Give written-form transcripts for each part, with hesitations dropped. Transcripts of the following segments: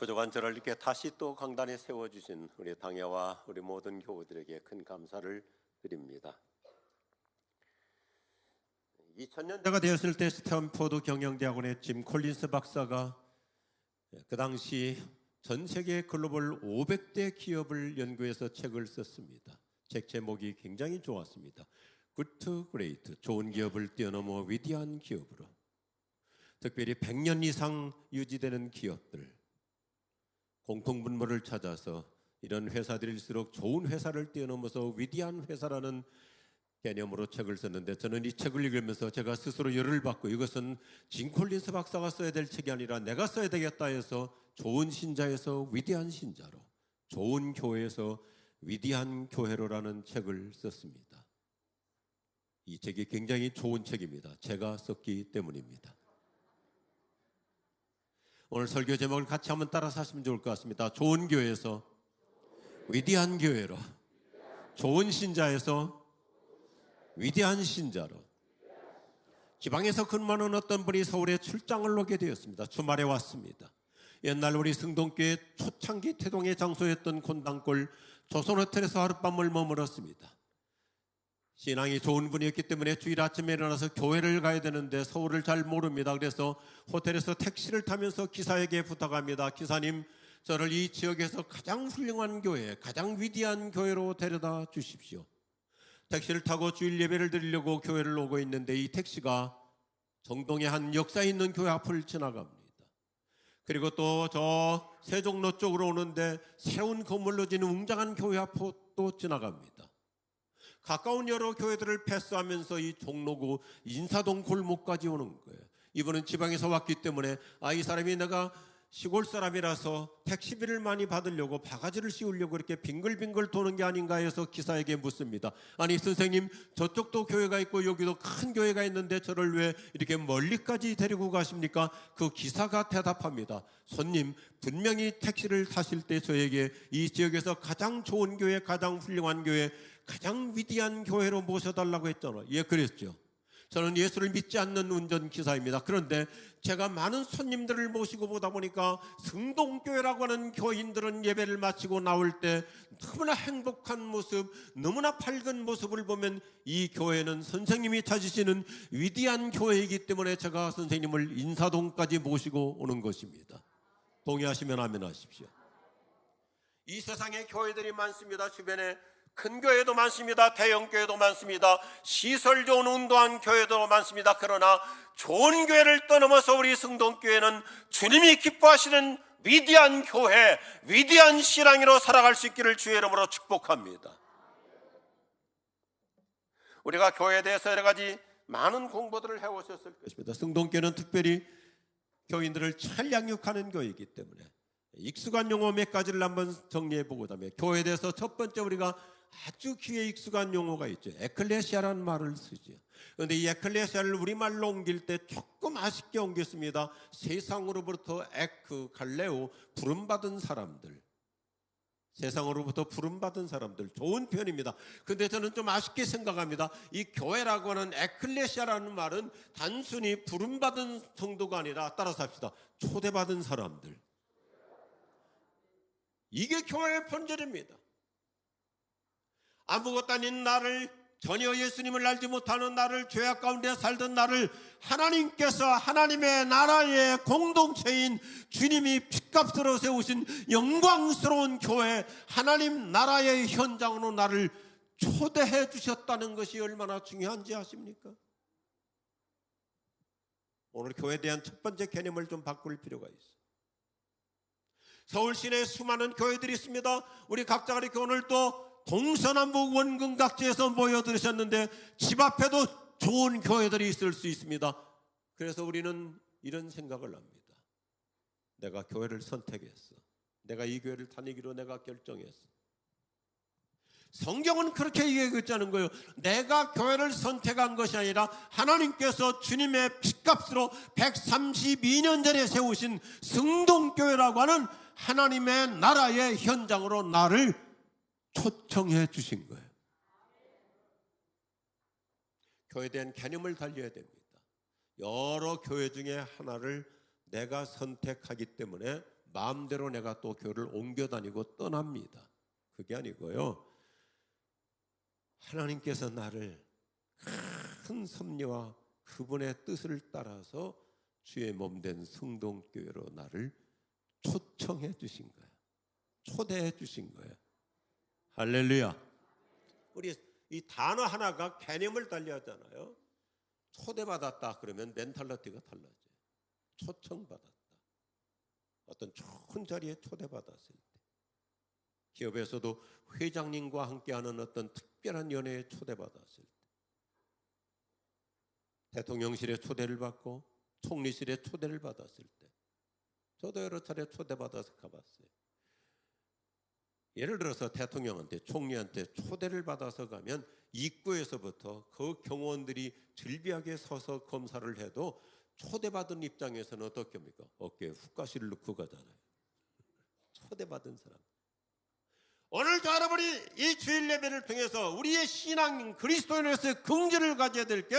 부족한 저를 이렇게 다시 또 강단에 세워주신 우리 당회와 우리 모든 교우들에게 큰 감사를 드립니다. 2000년대가 되었을 때 스탠포드 경영대학원의 짐 콜린스 박사가 그 당시 전 세계 글로벌 500대 기업을 연구해서 책을 썼습니다. 책 제목이 굉장히 좋았습니다. Good to Great, 좋은 기업을 뛰어넘어 위대한 기업으로. 특별히 100년 이상 유지되는 기업들, 공통분모를 찾아서 이런 회사들일수록 좋은 회사를 뛰어넘어서 위대한 회사라는 개념으로 책을 썼는데, 저는 이 책을 읽으면서 제가 스스로 열을 받고 이것은 짐 콜린스 박사가 써야 될 책이 아니라 내가 써야 되겠다 해서 좋은 신자에서 위대한 신자로, 좋은 교회에서 위대한 교회로라는 책을 썼습니다. 이 책이 굉장히 좋은 책입니다. 제가 썼기 때문입니다. 오늘 설교 제목을 같이 한번 따라서 하시면 좋을 것 같습니다. 좋은 교회에서 위대한 교회로, 좋은 신자에서 위대한 신자로. 지방에서 근무하는 어떤 분이 서울에 출장을 오게 되었습니다. 주말에 왔습니다. 옛날 우리 승동교회 초창기 태동의 장소였던 곤당골 조선호텔에서 하룻밤을 머물었습니다. 신앙이 좋은 분이었기 때문에 주일 아침에 일어나서 교회를 가야 되는데 서울을 잘 모릅니다. 그래서 호텔에서 택시를 타면서 기사에게 부탁합니다. 기사님, 저를 이 지역에서 가장 훌륭한 교회, 가장 위대한 교회로 데려다 주십시오. 택시를 타고 주일 예배를 드리려고 교회를 오고 있는데 이 택시가 정동의 한 역사 있는 교회 앞을 지나갑니다. 그리고 또 저 세종로 쪽으로 오는데 새로운 건물로 지은 웅장한 교회 앞을 또 지나갑니다. 가까운 여러 교회들을 패스하면서 이 종로구 인사동 골목까지 오는 거예요. 이분은 지방에서 왔기 때문에 이 사람이 내가 시골 사람이라서 택시비를 많이 받으려고 바가지를 씌우려고 이렇게 빙글빙글 도는 게 아닌가 해서 기사에게 묻습니다. 아니 선생님, 저쪽도 교회가 있고 여기도 큰 교회가 있는데 저를 왜 이렇게 멀리까지 데리고 가십니까? 그 기사가 대답합니다. 손님, 분명히 택시를 타실 때 저에게 이 지역에서 가장 좋은 교회, 가장 훌륭한 교회, 가장 위대한 교회로 모셔달라고 했잖아요. 예, 그랬죠. 저는 예수를 믿지 않는 운전기사입니다. 그런데 제가 많은 손님들을 모시고 보다 보니까 승동교회라고 하는 교인들은 예배를 마치고 나올 때 너무나 행복한 모습, 너무나 밝은 모습을 보면 이 교회는 선생님이 찾으시는 위대한 교회이기 때문에 제가 선생님을 인사동까지 모시고 오는 것입니다. 동의하시면 아멘 하십시오. 이 세상에 교회들이 많습니다. 주변에 큰 교회도 많습니다. 대형 교회도 많습니다. 시설 좋은 운동한 교회도 많습니다. 그러나 좋은 교회를 떠넘어서 우리 승동교회는 주님이 기뻐하시는 위대한 교회, 위대한 신앙으로 살아갈 수 있기를 주의 이름으로 축복합니다. 우리가 교회에 대해서 여러 가지 많은 공부들을 해오셨을 것입니다. 승동교회는 특별히 교인들을 잘 양육하는 교회이기 때문에 익숙한 용어 몇 가지를 한번 정리해 보고자 하면, 교회에 대해서 첫 번째 우리가 아주 귀에 익숙한 용어가 있죠. 에클레시아라는 말을 쓰죠. 그런데 이 에클레시아를 우리말로 옮길 때 조금 아쉽게 옮겼습니다. 세상으로부터 갈레오, 부름받은 사람들. 세상으로부터 부름받은 사람들, 좋은 표현입니다. 그런데 저는 좀 아쉽게 생각합니다. 이 교회라고 하는 에클레시아라는 말은 단순히 부름받은 정도가 아니라, 따라서 합시다, 초대받은 사람들. 이게 교회의 본질입니다. 아무것도 아닌 나를, 전혀 예수님을 알지 못하는 나를, 죄악 가운데 살던 나를 하나님께서 하나님의 나라의 공동체인 주님이 핏값으로 세우신 영광스러운 교회, 하나님 나라의 현장으로 나를 초대해 주셨다는 것이 얼마나 중요한지 아십니까? 오늘 교회에 대한 첫 번째 개념을 좀 바꿀 필요가 있어요. 서울 시내에 수많은 교회들이 있습니다. 우리 각자가 이렇게 오늘 또 동서남북 원근 각지에서 모여들으셨는데 집 앞에도 좋은 교회들이 있을 수 있습니다. 그래서 우리는 이런 생각을 합니다. 내가 교회를 선택했어. 내가 이 교회를 다니기로 내가 결정했어. 성경은 그렇게 얘기했다는 거예요. 내가 교회를 선택한 것이 아니라 하나님께서 주님의 핏값으로 132년 전에 세우신 승동교회라고 하는 하나님의 나라의 현장으로 나를 초청해 주신 거예요. 교회에 대한 개념을 달려야 됩니다. 여러 교회 중에 하나를 내가 선택하기 때문에 마음대로 내가 또 교회를 옮겨 다니고 떠납니다. 그게 아니고요. 하나님께서 나를 큰 섭리와 그분의 뜻을 따라서 주의 몸된 승동교회로 나를 초청해 주신 거예요. 초대해 주신 거예요. 할렐루야. 우리 이 단어 하나가 개념을 달리하잖아요. 초대받았다 그러면 멘탈리티가 달라져요. 초청받았다. 어떤 좋은 자리에 초대받았을 때, 기업에서도 회장님과 함께하는 어떤 특별한 연회에 초대받았을 때, 대통령실에 초대를 받고 총리실에 초대를 받았을 때, 저도 여러 차례 초대받아서 가봤어요. 예를 들어서 대통령한테, 총리한테 초대를 받아서 가면 입구에서부터 그 경호원들이 즐비하게 서서 검사를 해도 초대받은 입장에서는 어떻게 합니까? 어깨에 훅가시를 넣고 가잖아요. 초대받은 사람. 오늘 여러분이 이 주일 예배를 통해서 우리의 신앙인 그리스도인으로서의 긍지를 가져야 될 게,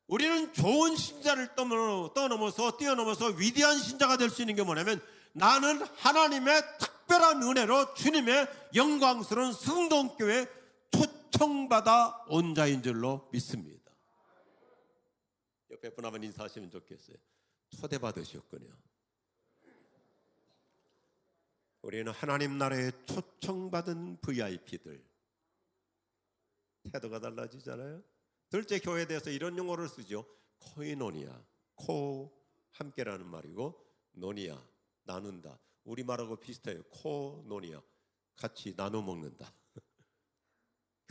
우리는 좋은 신자를 뛰어넘어서 위대한 신자가 될 수 있는 게 뭐냐면, 나는 하나님의 특별한 은혜로 주님의 영광스러운 승동교회에 초청받아 온 자인 줄로 믿습니다. 옆에 분 한번 인사하시면 좋겠어요. 초대받으셨군요. 우리는 하나님 나라에 초청받은 VIP들. 태도가 달라지잖아요. 둘째, 교회에 대해서 이런 용어를 쓰죠. 코이노니아. 코 함께라는 말이고, 노니아 나눈다. 우리말하고 비슷해요. 코노니아 같이 나눠 먹는다.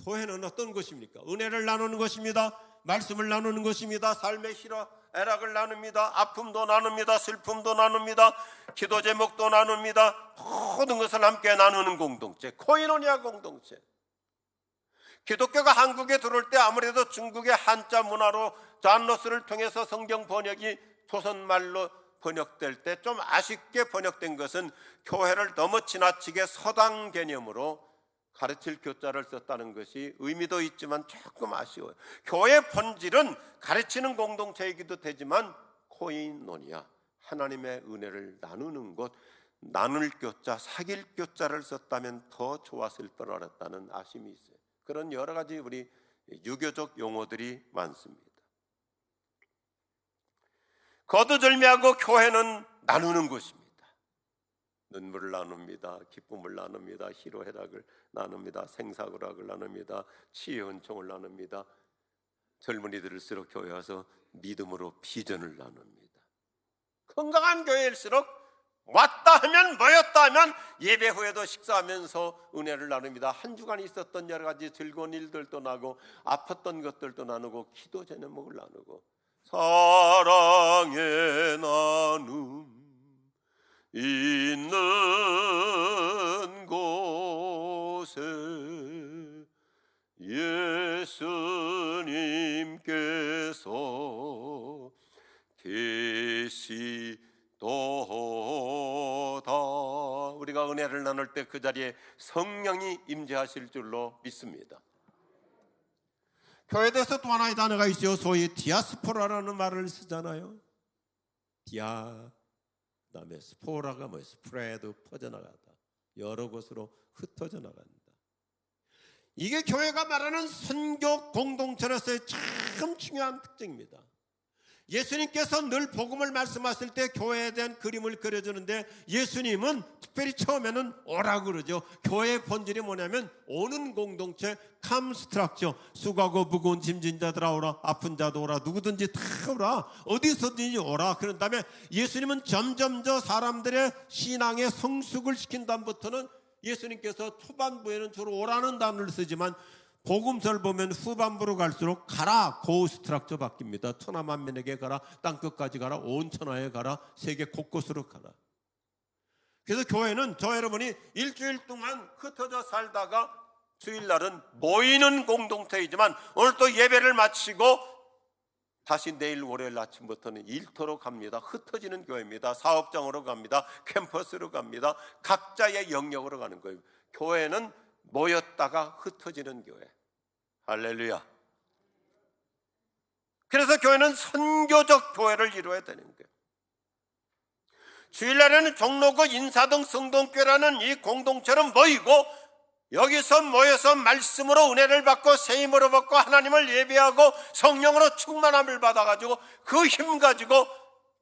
교회는 어떤 것입니까? 은혜를 나누는 것입니다. 말씀을 나누는 것입니다. 삶의 희락을 나눕니다. 아픔도 나눕니다. 슬픔도 나눕니다. 기도 제목도 나눕니다. 모든 것을 함께 나누는 공동체, 코이노니아 공동체. 기독교가 한국에 들어올 때 아무래도 중국의 한자 문화로 잔로스를 통해서 성경 번역이 조선말로 번역될 때 좀 아쉽게 번역된 것은 교회를 너무 지나치게 서당 개념으로 가르칠 교자를 썼다는 것이 의미도 있지만 조금 아쉬워요. 교회 본질은 가르치는 공동체이기도 되지만 코이노니아, 하나님의 은혜를 나누는 것, 나눌 교자, 사귈 교자를 썼다면 더 좋았을 뻔했다는 아쉬움이 있어요. 그런 여러 가지 우리 유교적 용어들이 많습니다. 거두절미하고 교회는 나누는 곳입니다. 눈물을 나눕니다. 기쁨을 나눕니다. 희로애락을 나눕니다. 생사고락을 나눕니다. 치유 은총을 나눕니다. 젊은이들일수록 교회 와서 믿음으로 비전을 나눕니다. 건강한 교회일수록 왔다 하면, 모였다 하면 예배 후에도 식사하면서 은혜를 나눕니다. 한 주간 있었던 여러 가지 즐거운 일들도 나누고, 아팠던 것들도 나누고, 기도 제목을 나누고, 사랑의 나눔 있는 곳에 예수님께서 계시도다. 우리가 은혜를 나눌 때 그 자리에 성령이 임재하실 줄로 믿습니다. 교회에 대해서 또 하나의 단어가 있어요. 소위 디아스포라라는 말을 쓰잖아요. 그다음에 스포라가 뭐예요? 스프레드, 퍼져나가다. 여러 곳으로 흩어져 나간다. 이게 교회가 말하는 선교 공동체로서의 참 중요한 특징입니다. 예수님께서 늘 복음을 말씀하실 때 교회에 대한 그림을 그려주는데, 예수님은 특별히 처음에는 오라 그러죠. 교회의 본질이 뭐냐면 오는 공동체, 캄스트럭처. 수고하고 무거운 짐진 자들아 오라, 아픈 자도 오라, 누구든지 다 오라, 어디서든지 오라. 그런 다음에 예수님은 점점 저 사람들의 신앙의 성숙을 시킨 다음부터는, 예수님께서 초반부에는 주로 오라는 단어를 쓰지만 복음서를 보면 후반부로 갈수록 가라, 고스트럭처 바뀝니다. 천하만민에게 가라, 땅끝까지 가라, 온 천하에 가라, 세계 곳곳으로 가라. 그래서 교회는 저 여러분이 일주일 동안 흩어져 살다가 주일날은 모이는 공동체이지만, 오늘 또 예배를 마치고 다시 내일 월요일 아침부터는 일터로 갑니다. 흩어지는 교회입니다. 사업장으로 갑니다. 캠퍼스로 갑니다. 각자의 영역으로 가는 거예요. 교회는 모였다가 흩어지는 교회. 할렐루야. 그래서 교회는 선교적 교회를 이루어야 되는 거예요. 주일날에는 종로구 인사동 성동교회라는 이 공동체로 모이고 여기서 모여서 말씀으로 은혜를 받고 세임으로 받고 하나님을 예배하고 성령으로 충만함을 받아가지고 그 힘 가지고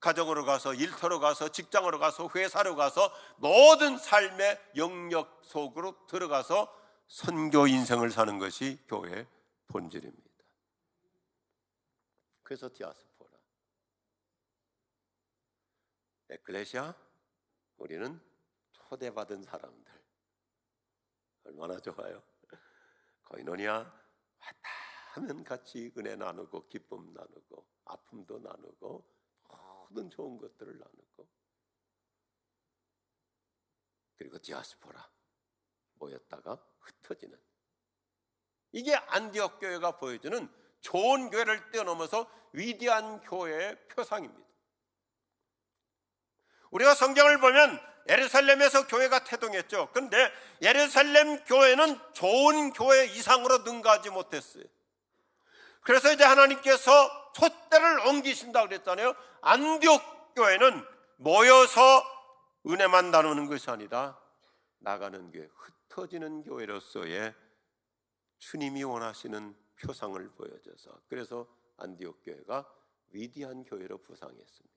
가정으로 가서 일터로 가서 직장으로 가서 회사로 가서 모든 삶의 영역 속으로 들어가서 선교 인생을 사는 것이 교회의 본질입니다. 그래서 디아스포라, 에클레시아, 우리는 초대받은 사람들. 얼마나 좋아요. 거이노니아 왔다 하면 같이 은혜 나누고 기쁨 나누고 아픔도 나누고 모든 좋은 것들을 나누고, 그리고 디아스포라, 모였다가 흩어지는, 이게 안디옥 교회가 보여주는 좋은 교회를 뛰어넘어서 위대한 교회의 표상입니다. 우리가 성경을 보면 예루살렘에서 교회가 태동했죠. 그런데 예루살렘 교회는 좋은 교회 이상으로 능가하지 못했어요. 그래서 이제 하나님께서 촛대를 옮기신다 그랬잖아요. 안디옥 교회는 모여서 은혜만 나누는 것이 아니라 나가는 교회, 흩어지는 교회로서의 주님이 원하시는 표상을 보여줘서, 그래서 안디옥 교회가 위대한 교회로 부상했습니다.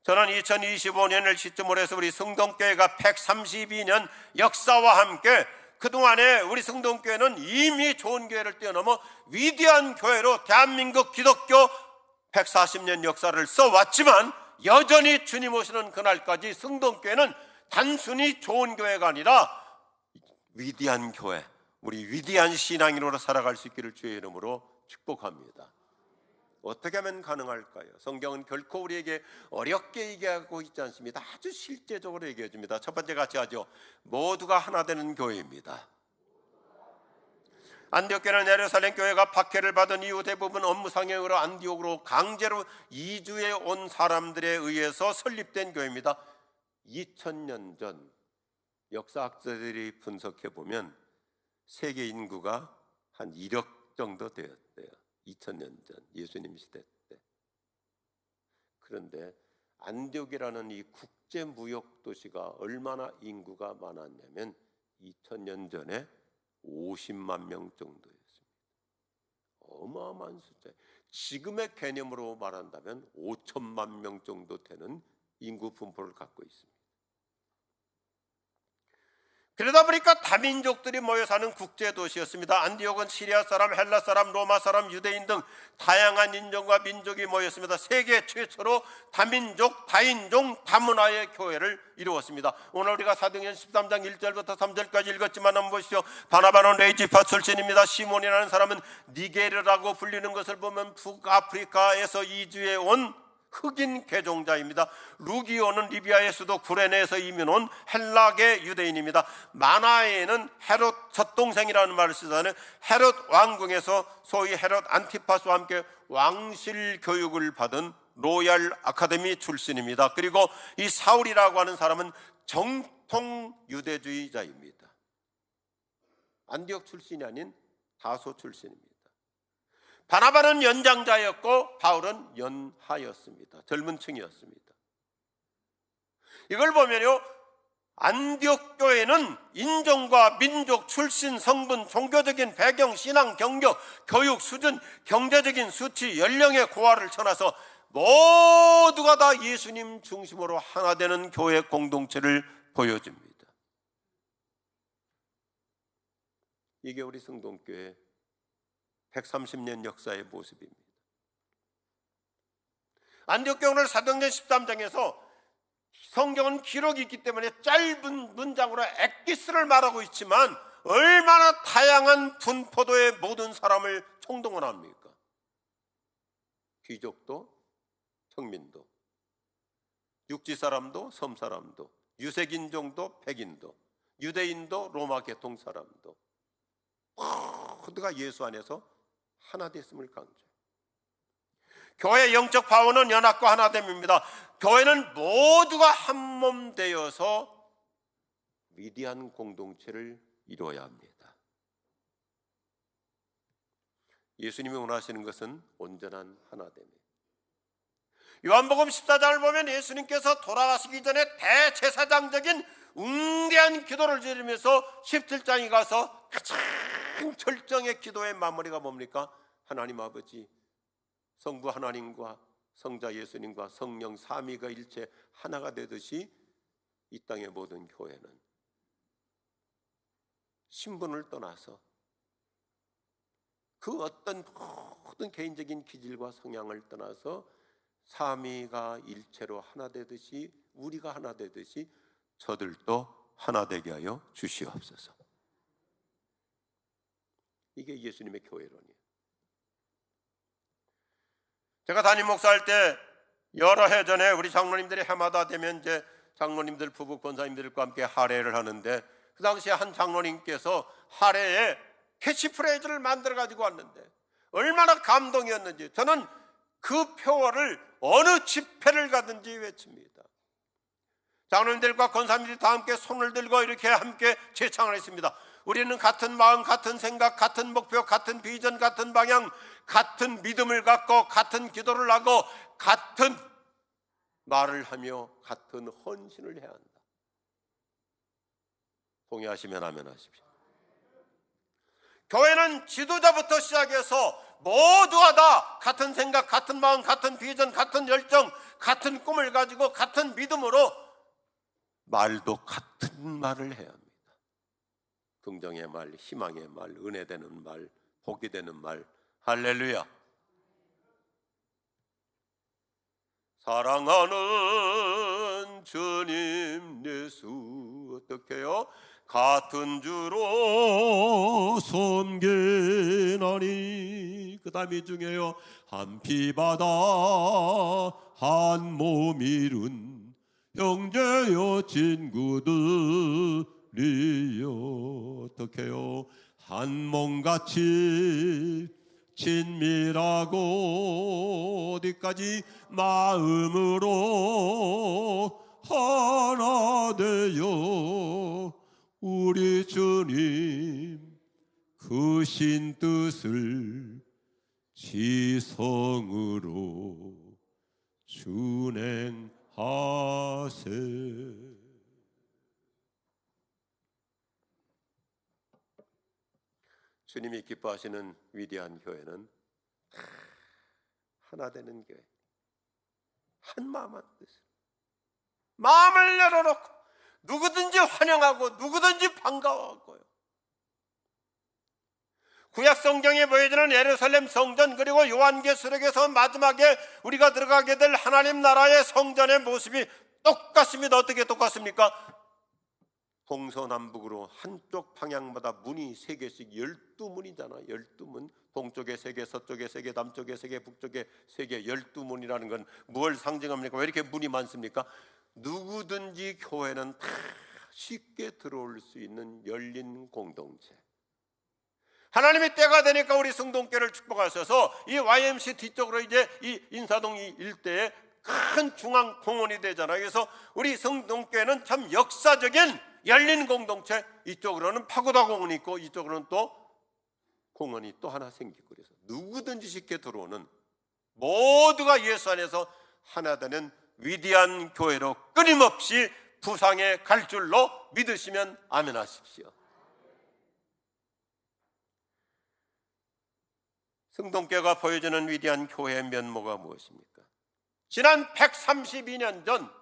저는 2025년을 시점으로 해서 우리 성동교회가 132년 역사와 함께 그동안에 우리 성동교회는 이미 좋은 교회를 뛰어넘어 위대한 교회로 대한민국 기독교 140년 역사를 써왔지만, 여전히 주님 오시는 그날까지 성동교회는 단순히 좋은 교회가 아니라 위대한 교회, 우리 위대한 신앙인으로 살아갈 수 있기를 주의 이름으로 축복합니다. 어떻게 하면 가능할까요? 성경은 결코 우리에게 어렵게 얘기하고 있지 않습니다. 아주 실제적으로 얘기해 줍니다. 첫 번째 같이 하죠. 모두가 하나 되는 교회입니다. 안디옥 교회는 예루살렘 교회가 박해를 받은 이후 대부분 업무상행으로 안디옥으로 강제로 이주해 온 사람들에 의해서 설립된 교회입니다. 2000년 전 역사학자들이 분석해 보면 세계 인구가 한 1억 정도 되었대요. 2000년 전 예수님 시대 때. 그런데 안디옥이라는 이 국제 무역 도시가 얼마나 인구가 많았냐면 2000년 전에 50만 명 정도였습니다. 어마어마한 숫자. 지금의 개념으로 말한다면 5천만 명 정도 되는 인구 분포를 갖고 있습니다. 그러다 보니까 다민족들이 모여 사는 국제도시였습니다. 안디옥은 시리아 사람, 헬라 사람, 로마 사람, 유대인 등 다양한 인종과 민족이 모였습니다. 세계 최초로 다민족, 다인종, 다문화의 교회를 이루었습니다. 오늘 우리가 사도행전 13장 1절부터 3절까지 읽었지만 한번 보시죠. 바나바는 레이지파 출신입니다. 시몬이라는 사람은 니게르라고 불리는 것을 보면 북아프리카에서 이주해 온 흑인 개종자입니다. 루기오는 리비아의 수도 구레네에서 이민 온 헬라계 유대인입니다. 마나에는 헤롯 젖동생이라는 말을 쓰잖아요. 헤롯 왕궁에서 소위 헤롯 안티파스와 함께 왕실 교육을 받은 로얄 아카데미 출신입니다. 그리고 이 사울이라고 하는 사람은 정통 유대주의자입니다. 안디옥 출신이 아닌 다소 출신입니다. 바나바는 연장자였고 바울은 연하였습니다. 젊은 층이었습니다. 이걸 보면요, 안디옥 교회는 인종과 민족, 출신, 성분, 종교적인 배경, 신앙, 경력, 교육 수준, 경제적인 수치, 연령의 고하를 떠나서 모두가 다 예수님 중심으로 하나 되는 교회 공동체를 보여줍니다. 이게 우리 성동교회 130년 역사의 모습입니다. 안디옥 교회는 사도행전 13장에서 성경은 기록이 있기 때문에 짧은 문장으로 엑기스를 말하고 있지만 얼마나 다양한 분포도의 모든 사람을 총동원합니까? 귀족도 평민도, 육지 사람도 섬 사람도, 유색인종도 백인도, 유대인도 로마 계통 사람도 모두가 예수 안에서 하나 됐음을 강조해요. 교회의 영적 파워는 연합과 하나됨입니다. 교회는 모두가 한 몸 되어서 위대한 공동체를 이루어야 합니다. 예수님이 원하시는 것은 온전한 하나됨이에요. 요한복음 14장을 보면 예수님께서 돌아가시기 전에 대제사장적인 웅대한 기도를 지르면서 17장에 가서 가장 절정의 기도의 마무리가 뭡니까? 하나님 아버지, 성부 하나님과 성자 예수님과 성령 삼위가 일체 하나가 되듯이 이 땅의 모든 교회는 신분을 떠나서 그 어떤 모든 개인적인 기질과 성향을 떠나서 삼위가 일체로 하나 되듯이, 우리가 하나 되듯이 저들도 하나 되게 하여 주시옵소서. 이게 예수님의 교회론이에요. 제가 담임 목사할 때 여러 해 전에 우리 장로님들이 해마다 되면 이제 장로님들 부부 권사님들과 함께 할애를 하는데, 그 당시에 한 장로님께서 할애에 캐치프레이즈를 만들어 가지고 왔는데 얼마나 감동이었는지, 저는 그 표어를 어느 집회를 가든지 외칩니다. 장로님들과 권사님들이 다 함께 손을 들고 이렇게 함께 제창을 했습니다. 우리는 같은 마음, 같은 생각, 같은 목표, 같은 비전, 같은 방향, 같은 믿음을 갖고 같은 기도를 하고 같은 말을 하며 같은 헌신을 해야 한다. 동의하시면 아멘 하십시오. 교회는 지도자부터 시작해서 모두가 다 같은 생각, 같은 마음, 같은 비전, 같은 열정, 같은 꿈을 가지고 같은 믿음으로 말도 같은 말을 해야 합니다. 긍정의 말, 희망의 말, 은혜 되는 말, 복이 되는 말. 할렐루야. 사랑하는 주님 예수, 어떻게요? 같은 주로 섬기나니. 그 다음이 중에요, 한 피바다 한 몸 이룬 형제여 친구들이여. 어떻게요? 한 몸같이 친밀하고 어디까지 마음으로 하나 되어 우리 주님 크신 뜻을 지성으로 준행하세. 주님이 기뻐하시는 위대한 교회는 하나 되는 교회, 한 마음 한 뜻, 마음을 열어놓고 누구든지 환영하고 누구든지 반가워하고요. 구약 성경에 보여지는 예루살렘 성전, 그리고 요한계시록에서 마지막에 우리가 들어가게 될 하나님 나라의 성전의 모습이 똑같습니다. 어떻게 똑같습니까? 동서남북으로 한쪽 방향마다 문이 3개씩 12문이잖아. 12문. 동쪽에 3개, 서쪽에 3개, 남쪽에 3개, 북쪽에 3개, 12문이라는 건 뭘 상징합니까? 왜 이렇게 문이 많습니까? 누구든지 교회는 다 쉽게 들어올 수 있는 열린 공동체. 하나님의 때가 되니까 우리 성동교를 축복하셔서 이 YMC 뒤쪽으로 이제 이 인사동 이 일대에 큰 중앙 공원이 되잖아요. 그래서 우리 성동교회는 참 역사적인 열린 공동체, 이쪽으로는 파고다 공원이 있고 이쪽으로는 또 공원이 또 하나 생기고, 그래서 누구든지 쉽게 들어오는, 모두가 예수 안에서 하나 되는 위대한 교회로 끊임없이 부상에 갈 줄로 믿으시면 아멘 하십시오. 성동교회가 보여주는 위대한 교회의 면모가 무엇입니까? 지난 132년 전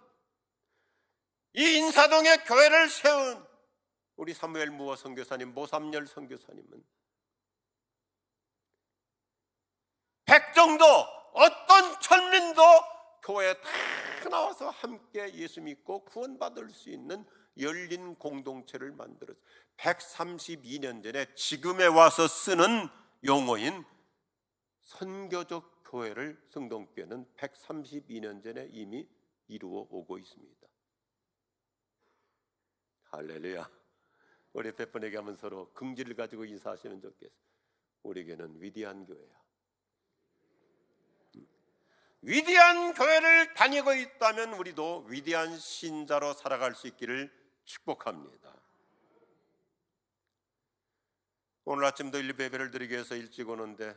이 인사동에 교회를 세운 우리 사무엘 무어 선교사님, 모삼열 선교사님은 백정도 어떤 천민도 교회에 다 나와서 함께 예수 믿고 구원받을 수 있는 열린 공동체를 만들었어요. 132년 전에 지금에 와서 쓰는 용어인 선교적 교회를 성동교회는 132년 전에 이미 이루어 오고 있습니다. 할렐루야. 우리 몇 번 얘기하면 서로 긍지를 가지고 인사하시면 좋겠어요. 우리 교회는 위대한 교회야. 위대한 교회를 다니고 있다면 우리도 위대한 신자로 살아갈 수 있기를 축복합니다. 오늘 아침도 일부 예배를 드리기 위해서 일찍 오는데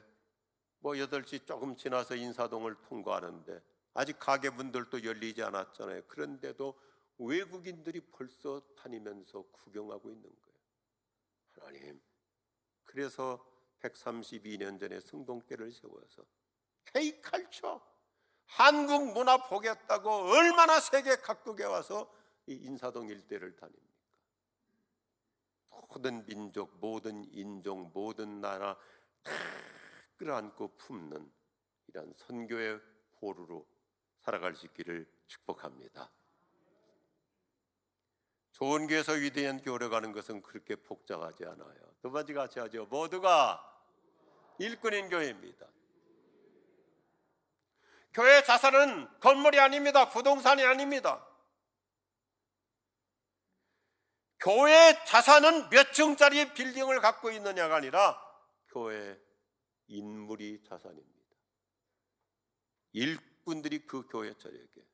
8시 조금 지나서 인사동을 통과하는데 아직 가게문들도 열리지 않았잖아요. 그런데도 외국인들이 벌써 다니면서 구경하고 있는 거예요. 하나님, 그래서 132년 전에 성동교를 세워서 K컬처, 한국 문화 보겠다고 얼마나 세계 각국에 와서 이 인사동 일대를 다닙니까? 모든 민족, 모든 인종, 모든 나라 다 끌어안고 품는 이런 선교의 포로로 살아갈 수 있기를 축복합니다. 좋은 교회에서 위대한 교회로 가는 것은 그렇게 복잡하지 않아요. 두 번째 같이 하죠. 모두가 일꾼인 교회입니다. 교회 자산은 건물이 아닙니다. 부동산이 아닙니다. 교회 자산은 몇 층짜리 빌딩을 갖고 있느냐가 아니라 교회 인물이 자산입니다. 일꾼들이 그 교회 저에게,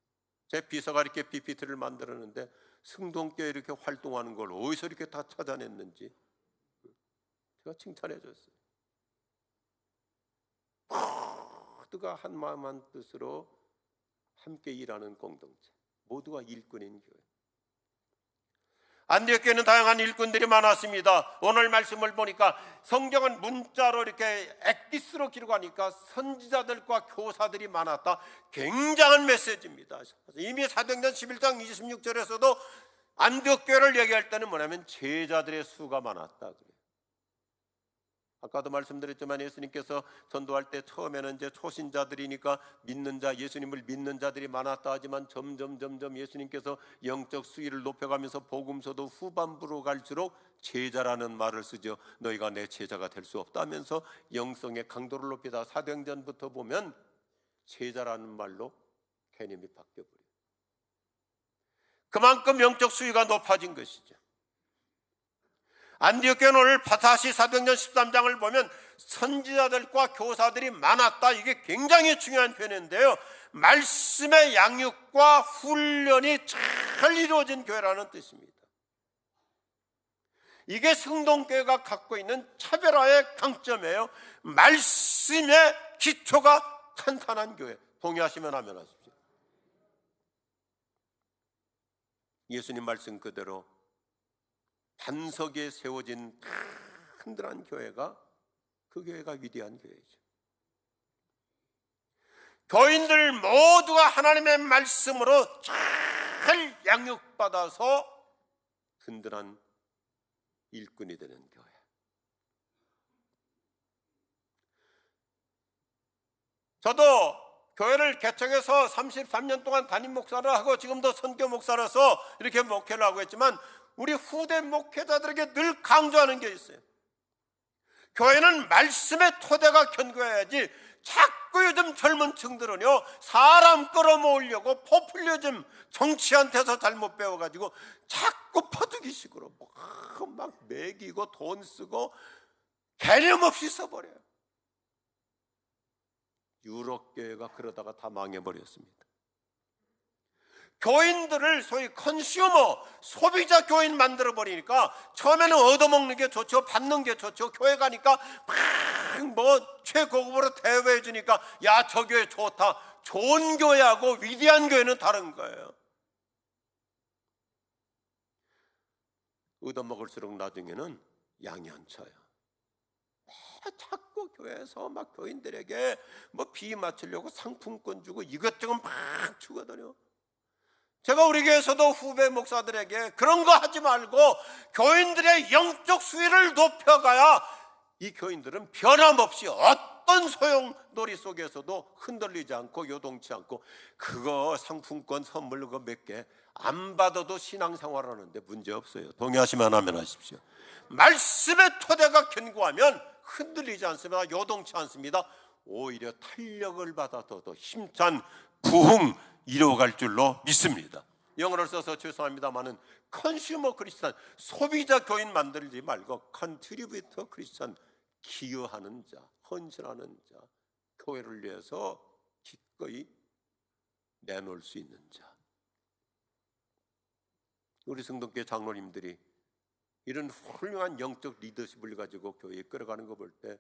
제 비서가 이렇게 PPT를 만들었는데 승동교회 이렇게 활동하는 걸 어디서 이렇게 다 찾아냈는지 제가 칭찬해 줬어요. 모두가 한 마음 한 뜻으로 함께 일하는 공동체, 모두가 일꾼인 교회. 안디옥 교회는 다양한 일꾼들이 많았습니다. 오늘 말씀을 보니까 성경은 문자로 이렇게 엑기스로 기록하니까 선지자들과 교사들이 많았다. 굉장한 메시지입니다. 이미 사도행전 11장 26절에서도 안디옥 교회를 얘기할 때는 뭐냐면 제자들의 수가 많았다 그래요. 아까도 말씀드렸지만 예수님께서 전도할 때 처음에는 이제 초신자들이니까 믿는 자, 예수님을 믿는 자들이 많았다 하지만 점점 예수님께서 영적 수위를 높여가면서 복음서도 후반부로 갈수록 제자라는 말을 쓰죠. 너희가 내 제자가 될 수 없다면서 영성의 강도를 높이다 사도행전부터 보면 제자라는 말로 개념이 바뀌어버려요. 그만큼 영적 수위가 높아진 것이죠. 안디옥 교회는 오늘 다시 사도행전 13장을 보면 선지자들과 교사들이 많았다. 이게 굉장히 중요한 표현인데요, 말씀의 양육과 훈련이 잘 이루어진 교회라는 뜻입니다. 이게 성동교회가 갖고 있는 차별화의 강점이에요. 말씀의 기초가 탄탄한 교회. 동의하시면 아멘 하십시오. 예수님 말씀 그대로 반석에 세워진 든든한 교회가, 그 교회가 위대한 교회죠. 교인들 모두가 하나님의 말씀으로 잘 양육받아서 든든한 일꾼이 되는 교회. 저도 교회를 개척해서 33년 동안 담임 목사를 하고 지금도 선교 목사로서 이렇게 목회를 하고 있지만 우리 후대 목회자들에게 늘 강조하는 게 있어요. 교회는 말씀의 토대가 견고해야지 자꾸 요즘 젊은 층들은요, 사람 끌어모으려고 포퓰리즘, 정치한테서 잘못 배워가지고 자꾸 퍼득이식으로 막 매기고 돈 쓰고 개념 없이 써버려요. 유럽교회가 그러다가 다 망해버렸습니다. 교인들을 소위 컨슈머, 소비자 교인 만들어버리니까 처음에는 얻어먹는 게 좋죠. 받는 게 좋죠. 교회 가니까 막 최고급으로 대우해 주니까 야, 저 교회 좋다. 좋은 교회하고 위대한 교회는 다른 거예요. 얻어먹을수록 나중에는 양이 안 쳐요. 자꾸 교회에서 막 교인들에게 뭐 비 맞추려고 상품권 주고 이것저것 막 주거든요. 제가 우리 교회에서도 후배 목사들에게 그런 거 하지 말고 교인들의 영적 수위를 높여가야 이 교인들은 변함없이 어떤 소용돌이 속에서도 흔들리지 않고 요동치 않고, 그거 상품권 선물 그거 몇 개 안 받아도 신앙생활 하는데 문제 없어요. 동의하시면 아멘 하십시오. 말씀의 토대가 견고하면 흔들리지 않습니다. 요동치 않습니다. 오히려 탄력을 받아 더 힘찬 부흥 이루어갈 줄로 믿습니다. 영어를 써서 죄송합니다만은 컨슈머 크리스찬, 소비자 교인 만들지 말고 컨트리뷰터 크리스찬, 기여하는 자, 헌신하는 자, 교회를 위해서 기꺼이 내놓을 수 있는 자. 우리 성동교회 장로님들이 이런 훌륭한 영적 리더십을 가지고 교회에 끌어가는 거 볼 때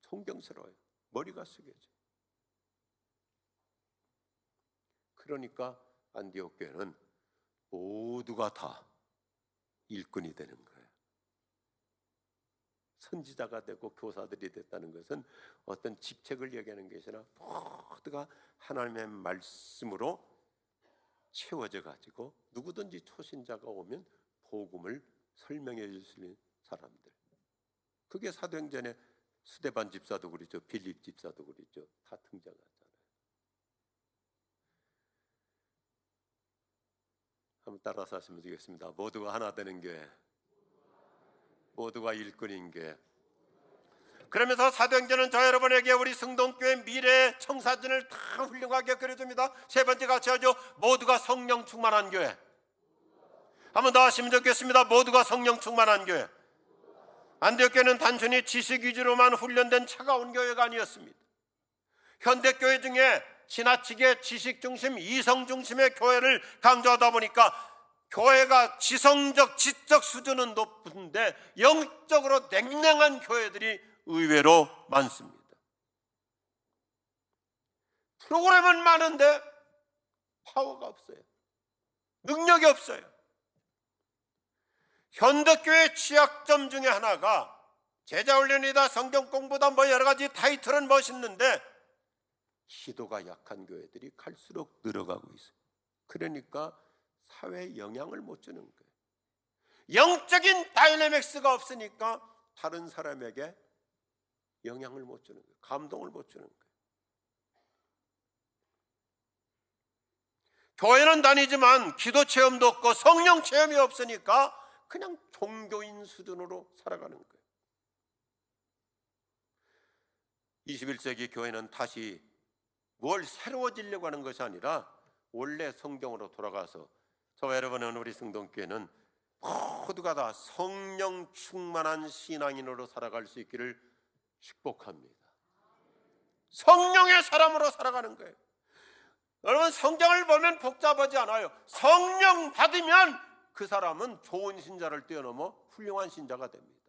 존경스러워요. 머리가 숙여져. 그러니까 안디옥 교회는 모두가 다 일꾼이 되는 거예요. 선지자가 되고 교사들이 됐다는 것은 어떤 직책을 얘기하는 것이 아니라 모두가 하나님의 말씀으로 채워져 가지고 누구든지 초신자가 오면 복음을 설명해 줄 수 있는 사람들. 그게 사도행전에 스데반 집사도 그렇죠. 빌립 집사도 그렇죠. 다 등장하잖아요. 한번 따라서 하시면 되겠습니다. 모두가 하나 되는 교회, 모두가 일꾼인 교회. 그러면서 사도행전은 저 여러분에게 우리 승동교회 미래 청사진을 다 훌륭하게 그려줍니다. 세 번째 같이 하죠. 모두가 성령 충만한 교회. 한번 더 하시면 좋겠습니다. 모두가 성령 충만한 교회. 안디옥 교회는 단순히 지식 위주로만 훈련된 차가운 교회가 아니었습니다. 현대교회 중에 지나치게 지식 중심, 이성 중심의 교회를 강조하다 보니까 교회가 지성적, 지적 수준은 높은데 영적으로 냉랭한 교회들이 의외로 많습니다. 프로그램은 많은데 파워가 없어요. 능력이 없어요. 현대교회의 취약점 중에 하나가 제자훈련이다, 성경 공부다, 뭐 여러 가지 타이틀은 멋있는데 기도가 약한 교회들이 갈수록 늘어가고 있어요. 그러니까 사회에 영향을 못 주는 거예요. 영적인 다이내믹스가 없으니까 다른 사람에게 영향을 못 주는 거예요. 감동을 못 주는 거예요. 교회는 다니지만 기도 체험도 없고 성령 체험이 없으니까 그냥 종교인 수준으로 살아가는 거예요. 21세기 교회는 다시 뭘 새로워지려고 하는 것이 아니라 원래 성경으로 돌아가서 저와 여러분은 우리 승동교회는 모두가 다 성령 충만한 신앙인으로 살아갈 수 있기를 축복합니다. 성령의 사람으로 살아가는 거예요. 여러분 성경을 보면 복잡하지 않아요. 성령 받으면 그 사람은 좋은 신자를 뛰어넘어 훌륭한 신자가 됩니다.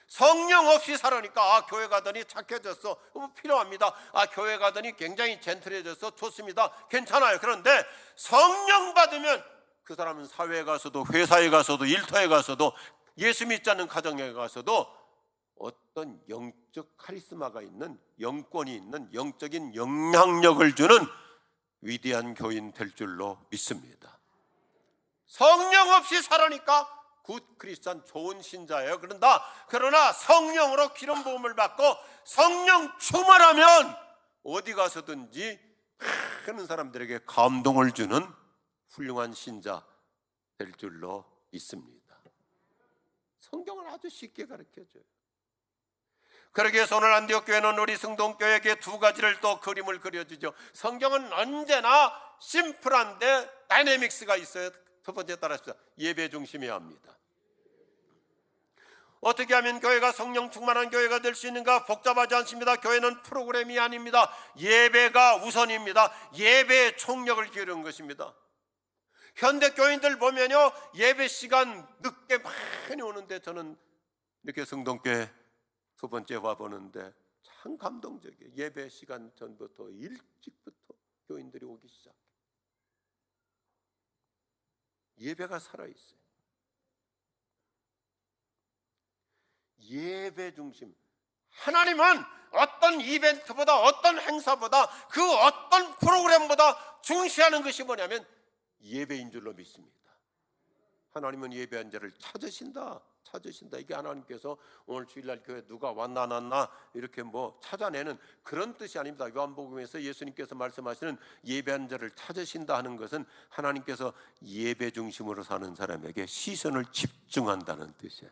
성령 없이 살으니까 교회 가더니 착해졌어, 필요합니다. 교회 가더니 굉장히 젠틀해졌어, 좋습니다, 괜찮아요. 그런데 성령 받으면 그 사람은 사회에 가서도, 회사에 가서도, 일터에 가서도, 예수 믿지 않는 가정에 가서도 어떤 영적 카리스마가 있는, 영권이 있는, 영적인 영향력을 주는 위대한 교인 될 줄로 믿습니다. 성령 없이 살으니까 굿 크리스찬, 좋은 신자예요. 그러나 성령으로 기름 부음을 받고 성령 충만하면 어디 가서든지 그런 사람들에게 감동을 주는 훌륭한 신자 될 줄로 믿습니다. 성경은 아주 쉽게 가르쳐줘요. 그러기 위해서 오늘 안디옥 교회는 우리 승동교회에게 두 가지를 또 그림을 그려주죠. 성경은 언제나 심플한데 다이내믹스가 있어요. 첫 번째 따라합시다. 예배 중심이어야 합니다. 어떻게 하면 교회가 성령 충만한 교회가 될 수 있는가? 복잡하지 않습니다. 교회는 프로그램이 아닙니다. 예배가 우선입니다. 예배에 총력을 기울이는 것입니다. 현대 교인들 보면요, 예배 시간 늦게 많이 오는데 저는 이렇게 승동교회 두 번째 와보는데 참 감동적이에요. 예배 시간 전부터 일찍부터 교인들이 오기 시작해요. 예배가 살아있어요. 예배 중심. 하나님은 어떤 이벤트보다, 어떤 행사보다, 그 어떤 프로그램보다 중시하는 것이 뭐냐면 예배인 줄로 믿습니다. 하나님은 예배한 자를 찾으신다. 이게 하나님께서 오늘 주일날 교회 누가 왔나 안 왔나 이렇게 찾아내는 그런 뜻이 아닙니다. 요한복음에서 예수님께서 말씀하시는 예배한 자를 찾으신다 하는 것은 하나님께서 예배 중심으로 사는 사람에게 시선을 집중한다는 뜻이에요.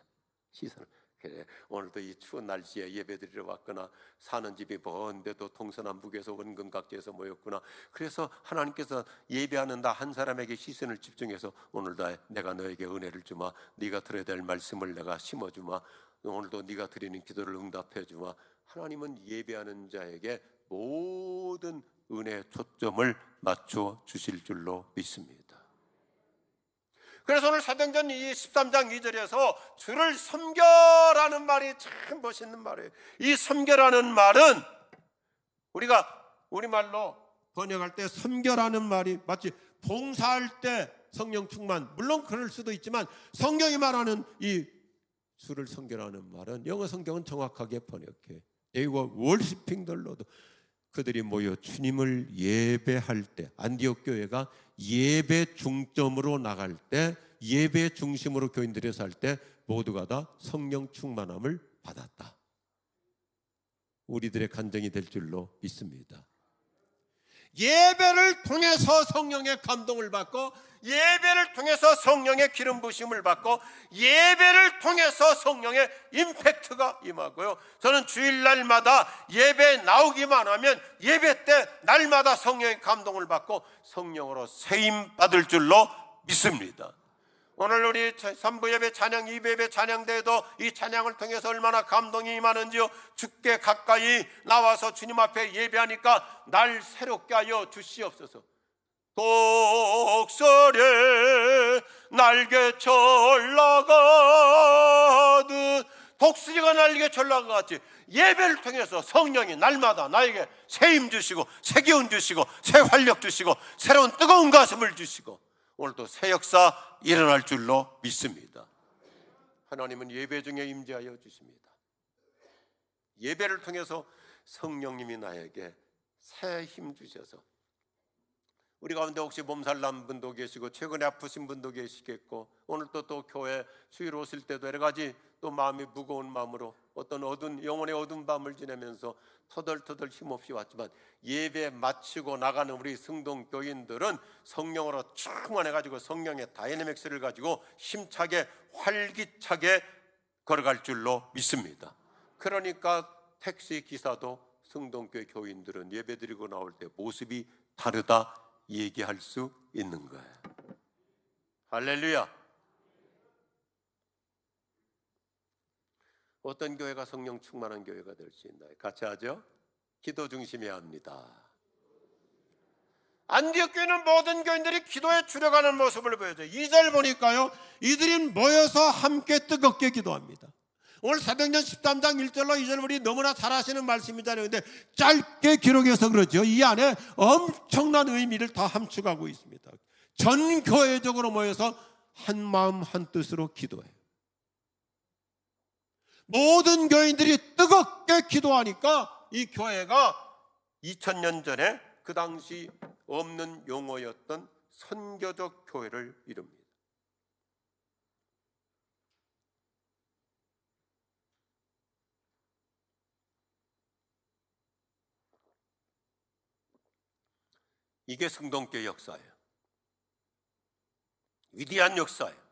시선을. 그래, 오늘도 이 추운 날씨에 예배드리러 왔거나 사는 집이 먼데도 동서남북에서 원근각지에서 모였구나. 그래서 하나님께서 예배하는 나 한 사람에게 시선을 집중해서 오늘도 내가 너에게 은혜를 주마, 네가 들어야 될 말씀을 내가 심어주마, 오늘도 네가 드리는 기도를 응답해 주마. 하나님은 예배하는 자에게 모든 은혜의 초점을 맞춰 주실 줄로 믿습니다. 그래서 오늘 사도행전 13장 2절에서 주를 섬겨라는 말이 참 멋있는 말이에요. 이 섬겨라는 말은 우리가 우리말로 번역할 때 선교라는 말이 마치 봉사할 때 성령 충만, 물론 그럴 수도 있지만 성경이 말하는 이 주를 섬기라는 말은 영어 성경은 정확하게 번역해. They were worshiping the Lord. 그들이 모여 주님을 예배할 때, 안디옥 교회가 예배 중점으로 나갈 때, 예배 중심으로 교인들이 살 때 모두가 다 성령 충만함을 받았다. 우리들의 간증이 될 줄로 믿습니다. 예배를 통해서 성령의 감동을 받고, 예배를 통해서 성령의 기름 부심을 받고, 예배를 통해서 성령의 임팩트가 임하고요. 저는 주일날마다 예배 나오기만 하면 예배 때 날마다 성령의 감동을 받고 성령으로 세임 받을 줄로 믿습니다. 오늘 우리 3부 예배 찬양, 2부 예배 찬양 때에도 이 찬양을 통해서 얼마나 감동이 임하는지요. 주께 가까이 나와서 주님 앞에 예배하니까 날 새롭게 하여 주시옵소서. 독설에 날개철 나가듯, 독수리가 날개철 나가같이 예배를 통해서 성령이 날마다 나에게 새 힘 주시고, 새 기운 주시고, 새 활력 주시고, 새로운 뜨거운 가슴을 주시고, 오늘도 새 역사 일어날 줄로 믿습니다. 하나님은 예배 중에 임재하여 주십니다. 예배를 통해서 성령님이 나에게 새 힘 주셔서, 우리 가운데 혹시 몸살 난 분도 계시고 최근에 아프신 분도 계시겠고, 오늘 또 교회 수요일 오실 때도 여러 가지 또 마음이 무거운 마음으로 어떤 영혼의 어두운 밤을 지내면서 터덜터덜 힘없이 왔지만, 예배 마치고 나가는 우리 성동교인들은 성령으로 충만해가지고 성령의 다이내믹스를 가지고 힘차게 활기차게 걸어갈 줄로 믿습니다. 그러니까 택시 기사도 성동교회 교인들은 예배드리고 나올 때 모습이 다르다 얘기할 수 있는 거예요. 할렐루야. 어떤 교회가 성령 충만한 교회가 될 수 있나요? 같이 하죠. 기도 중심해야 합니다. 안디옥 교회는 모든 교인들이 기도에 주력하는 모습을 보여줘요. 2절 보니까요, 이들이 모여서 함께 뜨겁게 기도합니다. 오늘 사도행전 13장 1절로 2절 우리 너무나 잘 아시는 말씀이잖아요. 근데 짧게 기록해서 그렇죠. 이 안에 엄청난 의미를 다 함축하고 있습니다. 전 교회적으로 모여서 한 마음 한 뜻으로 기도해요. 모든 교인들이 뜨겁게 기도하니까 이 교회가 2000년 전에 그 당시 없는 용어였던 선교적 교회를 이룹니다. 이게 성동교회 역사예요. 위대한 역사예요.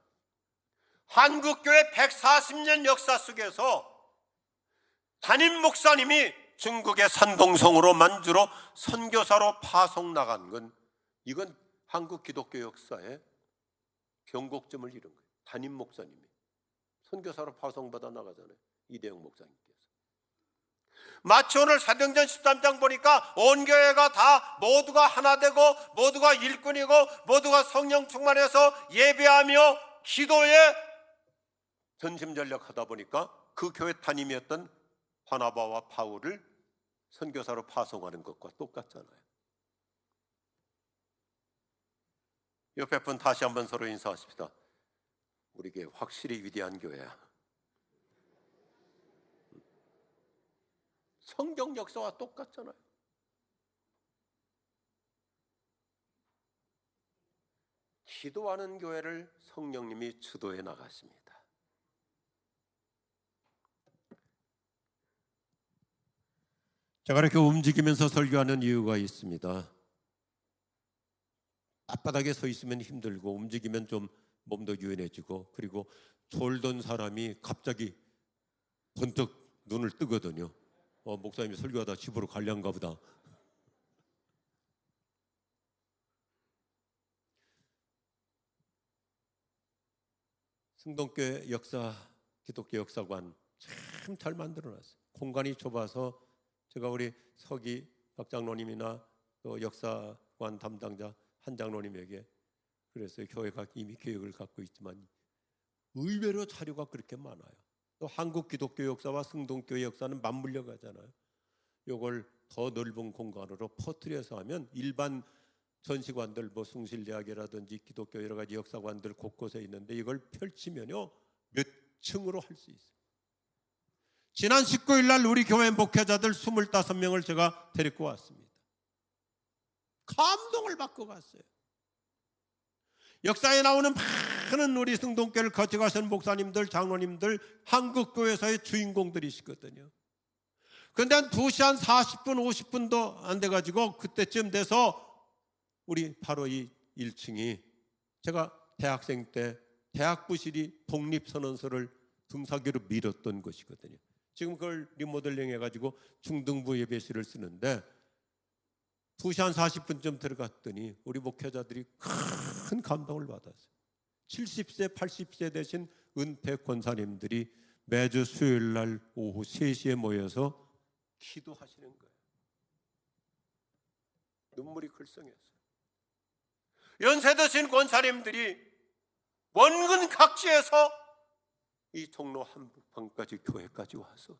한국교회 140년 역사 속에서 담임 목사님이 중국의 산동성으로 만주로 선교사로 파송 나간 건, 이건 한국 기독교 역사의 변곡점을 이룬 거예요. 담임 목사님이 선교사로 파송받아 나가잖아요. 이대영 목사님께서. 마치 오늘 사도행전 13장 보니까 온 교회가 다 모두가 하나 되고, 모두가 일꾼이고, 모두가 성령 충만해서 예배하며 기도에 전심전력하다 보니까 그 교회 담임이었던 바나바와 바울을 선교사로 파송하는 것과 똑같잖아요. 옆에 분 다시 한번 서로 인사하십시다. 우리 교회 확실히 위대한 교회야. 성경 역사와 똑같잖아요. 기도하는 교회를 성령님이 주도해 나가십니다. 제가 이렇게 움직이면서 설교하는 이유가 있습니다. 앞바닥에 서 있으면 힘들고 움직이면 좀 몸도 유연해지고, 그리고 졸던 사람이 갑자기 번뜩 눈을 뜨거든요. 목사님이 설교하다 집으로 가려는가 보다. 승동교회 역사, 기독교 역사관 참 잘 만들어놨어요. 공간이 좁아서 제가 우리 서기 박 장로님이나 또 역사관 담당자 한 장로님에게 그랬어요. 교회가 이미 계획을 갖고 있지만 의외로 자료가 그렇게 많아요. 또 한국 기독교 역사와 승동교회 역사는 맞물려 가잖아요. 요걸 더 넓은 공간으로 퍼뜨려서 하면 일반 전시관들, 뭐 숭실대학이라든지 기독교 여러 가지 역사관들 곳곳에 있는데 이걸 펼치면요 몇 층으로 할 수 있어요. 지난 19일 날 우리 교회 목회자들 25명을 제가 데리고 왔습니다. 감동을 받고 갔어요. 역사에 나오는 많은 우리 승동교회를 거쳐가신 목사님들, 장로님들, 한국교회에서의 주인공들이시거든요. 그런데 한 2시 한 40분, 50분도 안 돼가지고 그때쯤 돼서 우리 바로 이 1층이 제가 대학생 때 대학 부실이 독립선언서를 등사기로 밀었던 곳이거든요. 지금 그걸 리모델링 해가지고 중등부 예배실을 쓰는데 2시 한 40분쯤 들어갔더니 우리 목회자들이 큰 감동을 받았어요. 70세, 80세 되신 은퇴 권사님들이 매주 수요일 날 오후 3시에 모여서 기도하시는 거예요. 눈물이 글썽였어요. 연세 드신 권사님들이 원근 각지에서 이 종로 한복판까지 교회까지 와서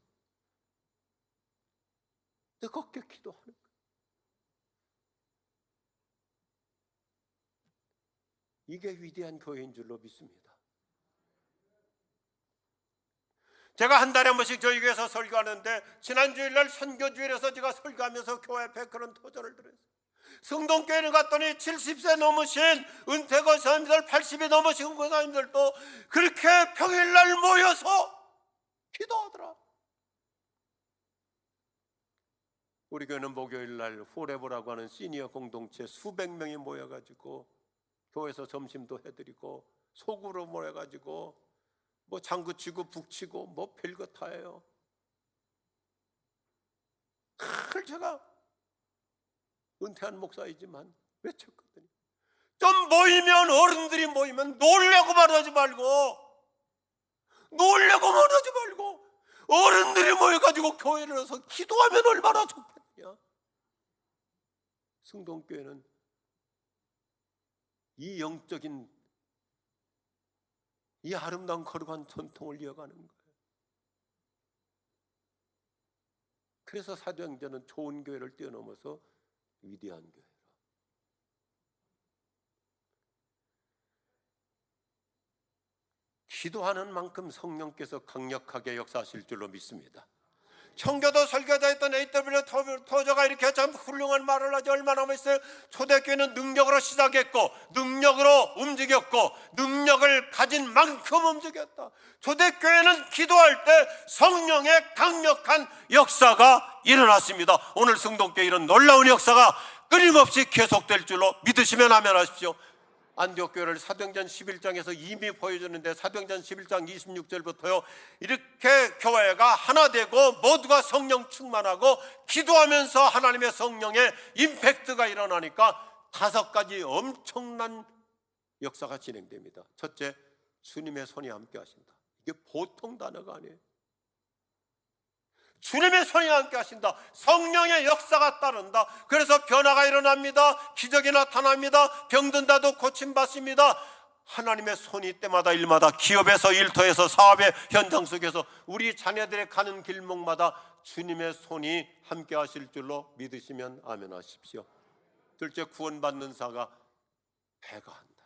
뜨겁게 기도하는 거예요. 이게 위대한 교회인 줄로 믿습니다. 제가 한 달에 한 번씩 저희 교회에서 설교하는데 지난 주일날 선교주일에서 제가 설교하면서 교회 앞에 그런 도전을 드렸어요. 성동교회를 갔더니 70세 넘으신 은퇴 권사님들, 80이 넘으신 권사님들도 그렇게 평일날 모여서 기도하더라. 우리 교회는 목요일날 포레버라고 하는 시니어 공동체 수백 명이 모여가지고 교회에서 점심도 해드리고 속으로 모여가지고 뭐 장구치고 북치고 뭐 별거 다 해요. 그걸 제가 은퇴한 목사이지만 외쳤거든요. 좀 모이면, 어른들이 모이면 놀려고만 하지 말고 어른들이 모여가지고 교회를 해서 기도하면 얼마나 좋겠냐. 승동교회는 이 영적인 이 아름다운 거룩한 전통을 이어가는 거예요. 그래서 사도행전은 좋은 교회를 뛰어넘어서 위대한 교회라. 기도하는 만큼 성령께서 강력하게 역사하실 줄로 믿습니다. 청교도 설교자였던 A.W. 토저가 이렇게 참 훌륭한 말을 하지 얼마나 멋있어요. 초대교회는 능력으로 시작했고 능력으로 움직였고 능력을 가진 만큼 움직였다. 초대교회는 기도할 때 성령의 강력한 역사가 일어났습니다. 오늘 승동교회 이런 놀라운 역사가 끊임없이 계속될 줄로 믿으시면 아멘 하십시오. 안디옥 교회를 사도행전 11장에서 이미 보여줬는데 사도행전 11장 26절부터요 이렇게 교회가 하나 되고 모두가 성령 충만하고 기도하면서 하나님의 성령의 임팩트가 일어나니까 5가지 엄청난 역사가 진행됩니다. 첫째, 주님의 손이 함께 하신다. 이게 보통 단어가 아니에요. 주님의 손이 함께 하신다. 성령의 역사가 따른다. 그래서 변화가 일어납니다. 기적이 나타납니다. 병든 자도 고침받습니다. 하나님의 손이 때마다 일마다 기업에서 일터에서 사업의 현장 속에서 우리 자녀들의 가는 길목마다 주님의 손이 함께 하실 줄로 믿으시면 아멘 하십시오. 둘째, 구원받는 자가 배가 한다.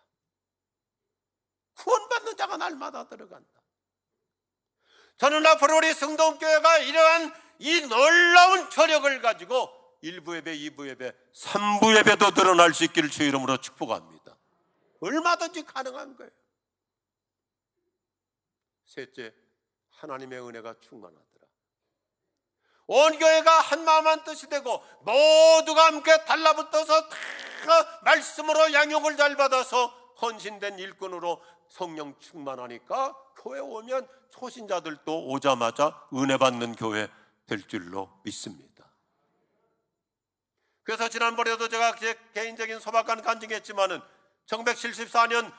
구원받는 자가 날마다 들어간다. 저는 앞으로 우리 성동교회가 이러한 이 놀라운 저력을 가지고 1부 예배, 2부 예배, 3부 예배도 드러날 수 있기를 주 이름으로 축복합니다. 얼마든지 가능한 거예요. 셋째, 하나님의 은혜가 충만하더라. 온 교회가 한 마음 한 뜻이 되고 모두가 함께 달라붙어서 다 말씀으로 양육을 잘 받아서 헌신된 일꾼으로 성령 충만하니까 교회 오면 초신자들도 오자마자 은혜 받는 교회 될 줄로 믿습니다. 그래서 지난번에도 제가 제 개인적인 소박한 간증했지만은 1974년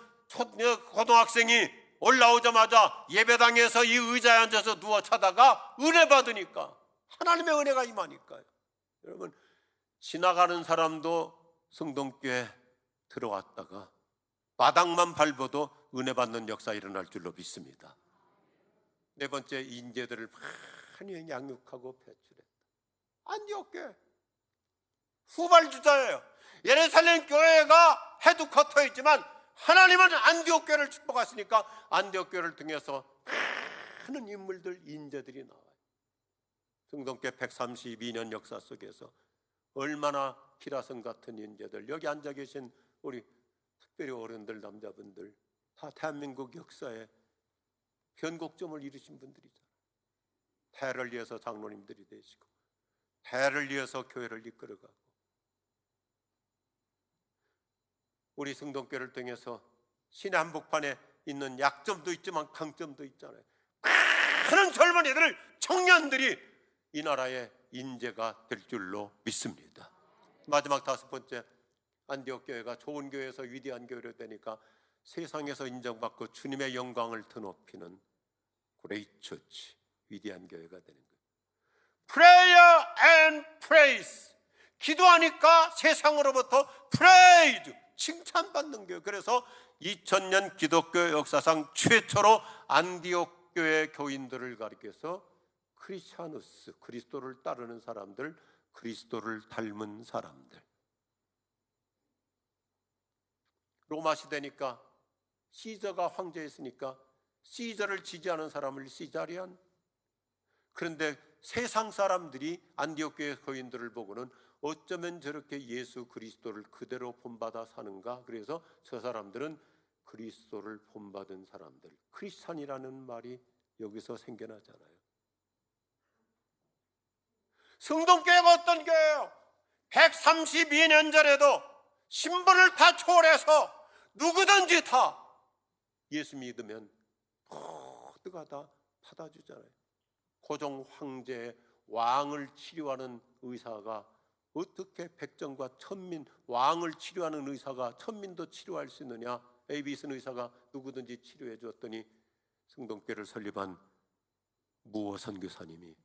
고등학생이 올라오자마자 예배당에서 이 의자에 앉아서 누워 자다가 은혜 받으니까 하나님의 은혜가 임하니까요. 여러분, 지나가는 사람도 성동교회 들어왔다가 마당만 밟아도 은혜 받는 역사 일어날 줄로 믿습니다. 네 번째, 인재들을 많이 양육하고 배출했다. 안디옥 교회 후발주자예요. 예루살렘 교회가 헤드쿼터이지만 하나님은 안디옥 교회를 축복하시니까 안디옥 교회를 통해서 많은 인물들, 인재들이 나와요. 성동교회 132년 역사 속에서 얼마나 기라성 같은 인재들, 여기 앉아 계신 우리 특별히 어른들, 남자분들 다 대한민국 역사에 변곡점을 이루신 분들이잖아요. 대를 위해서 장로님들이 되시고 대를 위해서 교회를 이끌어가고 우리 성동교회를 통해서 시내 한복판에 있는 약점도 있지만 강점도 있잖아요. 많은 젊은이들, 청년들이 이 나라의 인재가 될 줄로 믿습니다. 마지막 5번째, 안디옥 교회가 좋은 교회에서 위대한 교회로 되니까 세상에서 인정받고 주님의 영광을 드높이는 그레이트 처치, 위대한 교회가 되는 거예요. Prayer and praise, 기도하니까 세상으로부터 praise, 칭찬받는 교회. 그래서 2000년 기독교 역사상 최초로 안디옥 교회 교인들을 가리켜서 크리스찬우스, 그리스도를 따르는 사람들, 그리스도를 닮은 사람들. 로마 시대니까 시저가 황제였으니까 시저를 지지하는 사람을 시자리안. 그런데 세상 사람들이 안디옥 교회 교인들을 보고는 어쩌면 저렇게 예수 그리스도를 그대로 본받아 사는가. 그래서 저 사람들은 그리스도를 본받은 사람들, 크리스찬이라는 말이 여기서 생겨나잖아요. 성동교회가 어떤 교회예요? 132년 전에도 신분을 다 초월해서 누구든지 다 예수 믿으면 모두가 다 받아주잖아요. 고종 황제의 왕을 치료하는 의사가 어떻게 백정과 천민, 왕을 치료하는 의사가 천민도 치료할 수 있느냐? 에이비슨 의사가 누구든지 치료해 주었더니 성동교회를 설립한 무어 선교사님이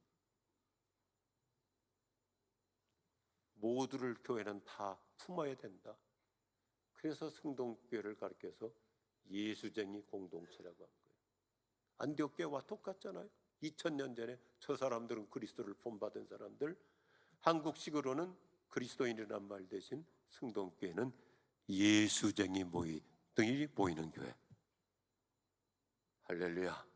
모두를 교회는 다 품어야 된다. 그래서 성동교회를 가르쳐서 예수쟁이 공동체라고 한 거예요. 안디옥 교회와 똑같잖아요. 2000년 전에 저 사람들은 그리스도를 본받은 사람들, 한국식으로는 그리스도인이라는 말 대신 성동교회는 예수쟁이 등이 모이는 교회. 할렐루야.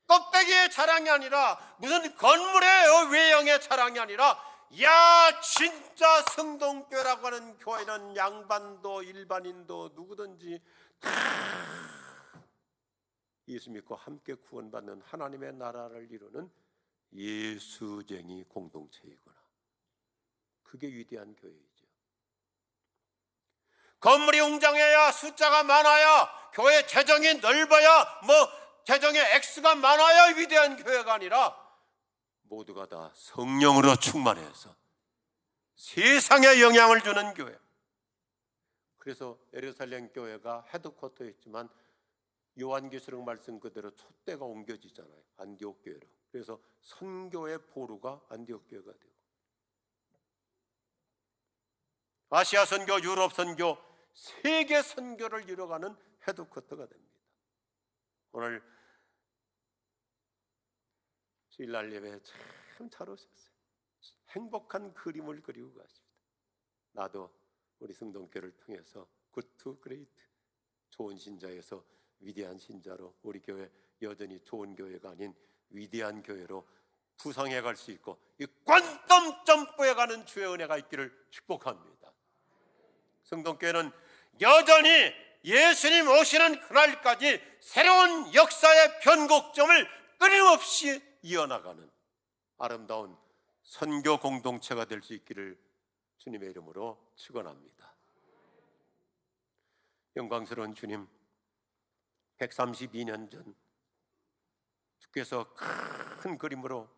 껍데기의 자랑이 아니라 무슨 건물의 외형의 자랑이 아니라 야 진짜 성동교회라고 하는 교회는 양반도 일반인도 누구든지 다 예수 믿고 함께 구원받는 하나님의 나라를 이루는 예수쟁이 공동체이구나. 그게 위대한 교회이죠. 건물이 웅장해야, 숫자가 많아야, 교회 재정이 넓어야, 재정의 액수가 많아야 위대한 교회가 아니라 모두가 다 성령으로 충만해서 세상에 영향을 주는 교회. 그래서 예루살렘 교회가 헤드쿼터였지만 요한계시록 말씀 그대로 촛대가 옮겨지잖아요. 안디옥 교회로. 그래서 선교의 포로가 안디옥 교회가 되고 아시아 선교, 유럽 선교, 세계 선교를 이뤄가는 헤드쿼터가 됩니다. 오늘 주일날 예배에 참 잘 오셨어요. 행복한 그림을 그리고 가십니다. 나도 우리 성동교회를 통해서 굿투 그레이트, 좋은 신자에서 위대한 신자로 우리 교회 여전히 좋은 교회가 아닌 위대한 교회로 부상해 갈 수 있고 이 퀀텀 점프해 가는 주의 은혜가 있기를 축복합니다. 성동교회는 여전히 예수님 오시는 그날까지 새로운 역사의 변곡점을 끊임없이 이어나가는 아름다운 선교 공동체가 될 수 있기를 주님의 이름으로 축원합니다. 영광스러운 주님, 132년 전 주께서 큰 그림으로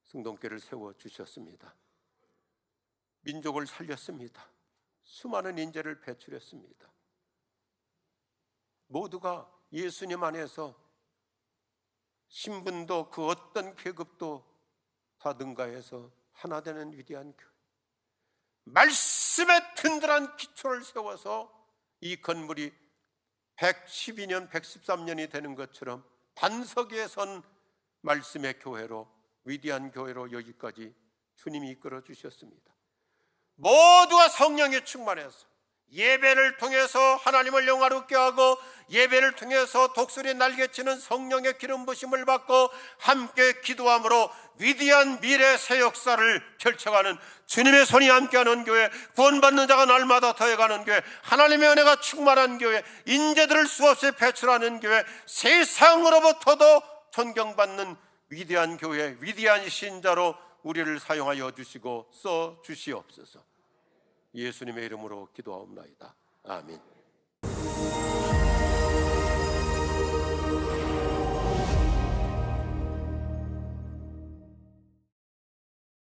성동교회를 세워주셨습니다. 민족을 살렸습니다. 수많은 인재를 배출했습니다. 모두가 예수님 안에서 신분도 그 어떤 계급도 다 능가해서 하나 되는 위대한 교회, 말씀의 든든한 기초를 세워서 이 건물이 112년, 113년이 되는 것처럼 반석 위에 선 말씀의 교회로 위대한 교회로 여기까지 주님이 이끌어 주셨습니다. 모두가 성령에 충만해서 예배를 통해서 하나님을 영화롭게 하고, 예배를 통해서 독수리 날개치는 성령의 기름 부심을 받고 함께 기도함으로 위대한 미래 새 역사를 펼쳐가는, 주님의 손이 함께하는 교회, 구원받는 자가 날마다 더해가는 교회, 하나님의 은혜가 충만한 교회, 인재들을 수없이 배출하는 교회, 세상으로부터도 존경받는 위대한 교회, 위대한 신자로 우리를 사용하여 주시고 써 주시옵소서. 예수님의 이름으로 기도하옵나이다. 아멘.